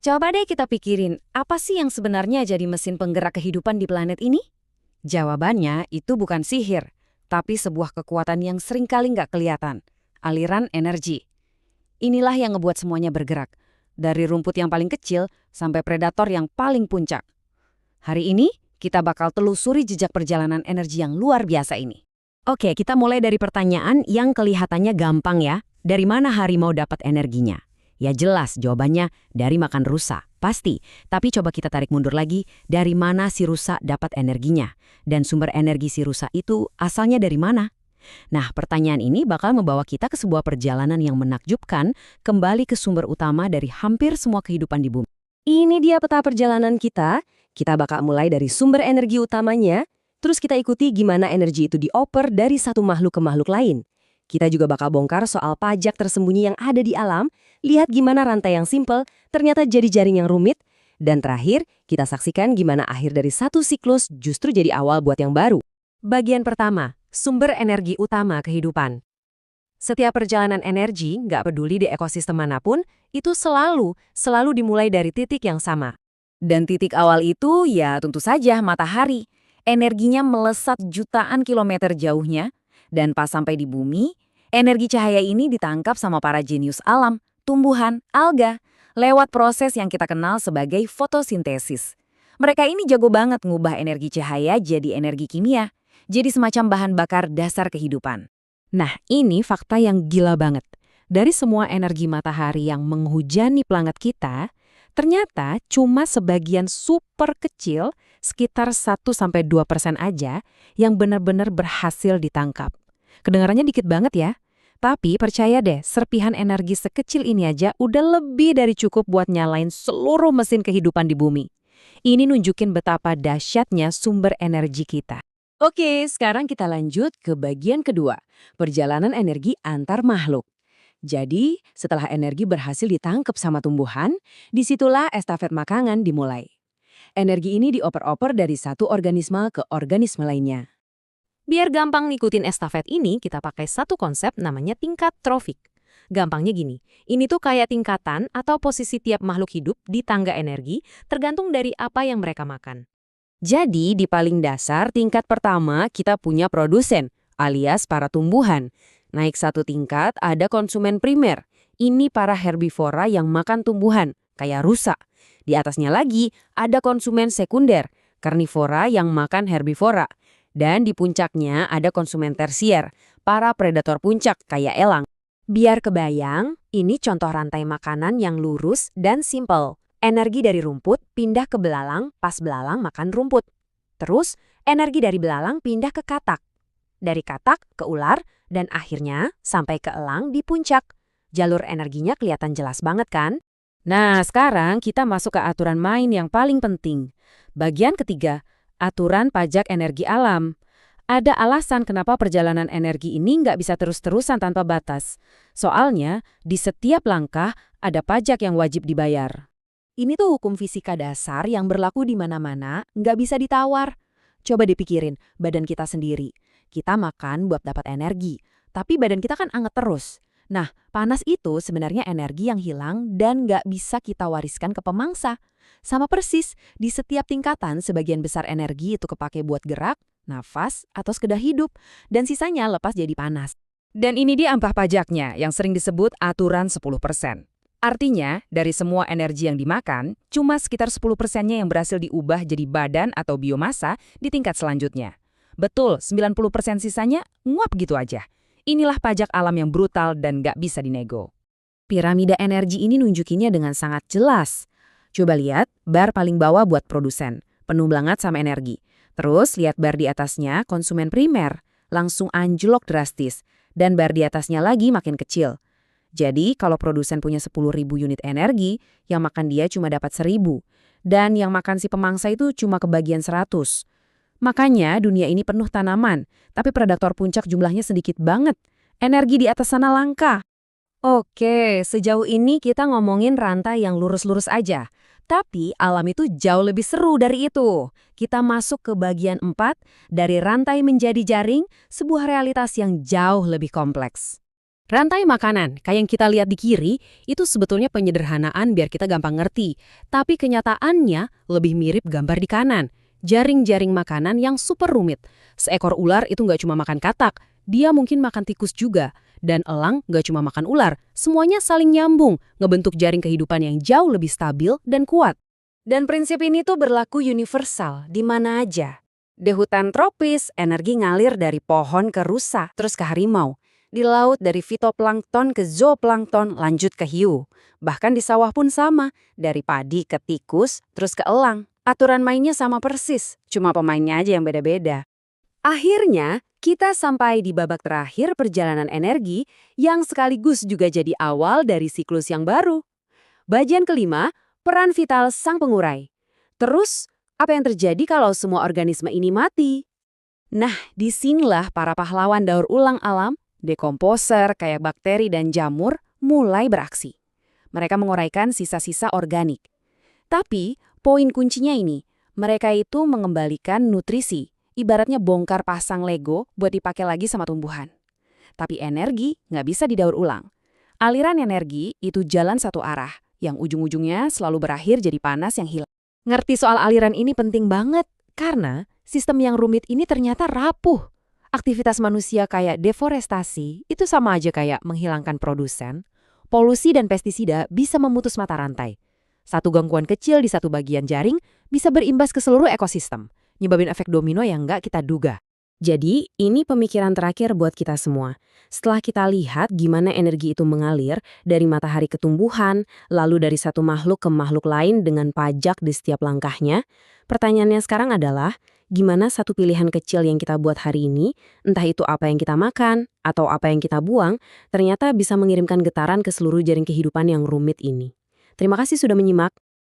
Coba deh kita pikirin, apa sih yang sebenarnya jadi mesin penggerak kehidupan di planet ini? Jawabannya itu bukan sihir, tapi sebuah kekuatan yang seringkali nggak kelihatan. Aliran energi. Inilah yang ngebuat semuanya bergerak. Dari rumput yang paling kecil sampai predator yang paling puncak. Hari ini, kita bakal telusuri jejak perjalanan energi yang luar biasa ini. Oke, kita mulai dari pertanyaan yang kelihatannya gampang ya. Dari mana harimau dapat energinya? Ya jelas jawabannya dari makan rusa, pasti. Tapi coba kita tarik mundur lagi, dari mana si rusa dapat energinya? Dan sumber energi si rusa itu asalnya dari mana? Nah, pertanyaan ini bakal membawa kita ke sebuah perjalanan yang menakjubkan, kembali ke sumber utama dari hampir semua kehidupan di bumi. Ini dia peta perjalanan kita. Kita bakal mulai dari sumber energi utamanya, terus kita ikuti gimana energi itu dioper dari satu makhluk ke makhluk lain. Kita juga bakal bongkar soal pajak tersembunyi yang ada di alam, lihat gimana rantai yang simpel ternyata jadi jaring yang rumit, dan terakhir, kita saksikan gimana akhir dari satu siklus justru jadi awal buat yang baru. Bagian pertama, sumber energi utama kehidupan. Setiap perjalanan energi, nggak peduli di ekosistem manapun, itu selalu dimulai dari titik yang sama. Dan titik awal itu ya tentu saja matahari. Energinya melesat jutaan kilometer jauhnya, dan pas sampai di bumi, energi cahaya ini ditangkap sama para jenius alam, tumbuhan, alga, lewat proses yang kita kenal sebagai fotosintesis. Mereka ini jago banget ngubah energi cahaya jadi energi kimia, jadi semacam bahan bakar dasar kehidupan. Nah, ini fakta yang gila banget. Dari semua energi matahari yang menghujani planet kita, ternyata cuma sebagian super kecil, sekitar 1–2% aja, yang benar-benar berhasil ditangkap. Kedengarannya dikit banget ya, tapi percaya deh, serpihan energi sekecil ini aja udah lebih dari cukup buat nyalain seluruh mesin kehidupan di bumi. Ini nunjukin betapa dahsyatnya sumber energi kita. Oke, sekarang kita lanjut ke bagian kedua, perjalanan energi antar makhluk. Jadi, setelah energi berhasil ditangkap sama tumbuhan, disitulah estafet makanan dimulai. Energi ini dioper-oper dari satu organisme ke organisme lainnya. Biar gampang ngikutin estafet ini, kita pakai satu konsep namanya tingkat trofik. Gampangnya gini, ini tuh kayak tingkatan atau posisi tiap makhluk hidup di tangga energi, tergantung dari apa yang mereka makan. Jadi, di paling dasar tingkat pertama kita punya produsen, alias para tumbuhan. Naik satu tingkat ada konsumen primer. Ini para herbivora yang makan tumbuhan, kayak rusa. Di atasnya lagi ada konsumen sekunder, karnivora yang makan herbivora. Dan di puncaknya ada konsumen tersier, para predator puncak kayak elang. Biar kebayang, ini contoh rantai makanan yang lurus dan simpel. Energi dari rumput pindah ke belalang pas belalang makan rumput. Terus, energi dari belalang pindah ke katak. Dari katak ke ular, dan akhirnya sampai ke elang di puncak. Jalur energinya kelihatan jelas banget kan? Nah, sekarang kita masuk ke aturan main yang paling penting. Bagian ketiga, aturan pajak energi alam. Ada alasan kenapa perjalanan energi ini nggak bisa terus-terusan tanpa batas. Soalnya, di setiap langkah ada pajak yang wajib dibayar. Ini tuh hukum fisika dasar yang berlaku di mana-mana, nggak bisa ditawar. Coba dipikirin, badan kita sendiri. Kita makan buat dapat energi, tapi badan kita kan anget terus. Nah, panas itu sebenarnya energi yang hilang dan nggak bisa kita wariskan ke pemangsa. Sama persis, di setiap tingkatan sebagian besar energi itu kepake buat gerak, nafas, atau sekedar hidup, dan sisanya lepas jadi panas. Dan ini dia ampah pajaknya yang sering disebut aturan 10%. Artinya, dari semua energi yang dimakan, cuma sekitar 10%-nya yang berhasil diubah jadi badan atau biomasa di tingkat selanjutnya. Betul, 90% sisanya nguap gitu aja. Inilah pajak alam yang brutal dan nggak bisa dinego. Piramida energi ini nunjukinnya dengan sangat jelas. Coba lihat, bar paling bawah buat produsen, penuh banget sama energi. Terus lihat bar di atasnya, konsumen primer, langsung anjlok drastis. Dan bar di atasnya lagi makin kecil. Jadi kalau produsen punya 10.000 unit energi, yang makan dia cuma dapat 1.000. Dan yang makan si pemangsa itu cuma kebagian 100. Makanya dunia ini penuh tanaman, tapi predator puncak jumlahnya sedikit banget. Energi di atas sana langka. Oke, sejauh ini kita ngomongin rantai yang lurus-lurus aja. Tapi alam itu jauh lebih seru dari itu. Kita masuk ke bagian 4, dari rantai menjadi jaring, sebuah realitas yang jauh lebih kompleks. Rantai makanan, kayak yang kita lihat di kiri, itu sebetulnya penyederhanaan biar kita gampang ngerti. Tapi kenyataannya lebih mirip gambar di kanan. Jaring-jaring makanan yang super rumit. Seekor ular itu nggak cuma makan katak, dia mungkin makan tikus juga. Dan elang nggak cuma makan ular, semuanya saling nyambung, ngebentuk jaring kehidupan yang jauh lebih stabil dan kuat. Dan prinsip ini tuh berlaku universal di mana aja. Di hutan tropis, energi ngalir dari pohon ke rusa, terus ke harimau. Di laut dari fitoplankton ke zooplankton, lanjut ke hiu. Bahkan di sawah pun sama, dari padi ke tikus, terus ke elang. Aturan mainnya sama persis, cuma pemainnya aja yang beda-beda. Akhirnya, kita sampai di babak terakhir perjalanan energi yang sekaligus juga jadi awal dari siklus yang baru. Bagian kelima, peran vital sang pengurai. Terus, apa yang terjadi kalau semua organisme ini mati? Nah, disinilah para pahlawan daur ulang alam, dekomposer kayak bakteri dan jamur, mulai beraksi. Mereka menguraikan sisa-sisa organik. Tapi, poin kuncinya ini, mereka itu mengembalikan nutrisi, ibaratnya bongkar pasang Lego buat dipakai lagi sama tumbuhan. Tapi energi nggak bisa didaur ulang. Aliran energi itu jalan satu arah, yang ujung-ujungnya selalu berakhir jadi panas yang hilang. Ngerti soal aliran ini penting banget, karena sistem yang rumit ini ternyata rapuh. Aktivitas manusia kayak deforestasi itu sama aja kayak menghilangkan produsen. Polusi dan pestisida bisa memutus mata rantai. Satu gangguan kecil di satu bagian jaring bisa berimbas ke seluruh ekosistem, nyebabin efek domino yang nggak kita duga. Jadi, ini pemikiran terakhir buat kita semua. Setelah kita lihat gimana energi itu mengalir dari matahari ke tumbuhan, lalu dari satu makhluk ke makhluk lain dengan pajak di setiap langkahnya, pertanyaannya sekarang adalah, gimana satu pilihan kecil yang kita buat hari ini, entah itu apa yang kita makan atau apa yang kita buang, ternyata bisa mengirimkan getaran ke seluruh jaring kehidupan yang rumit ini. Terima kasih sudah menyimak.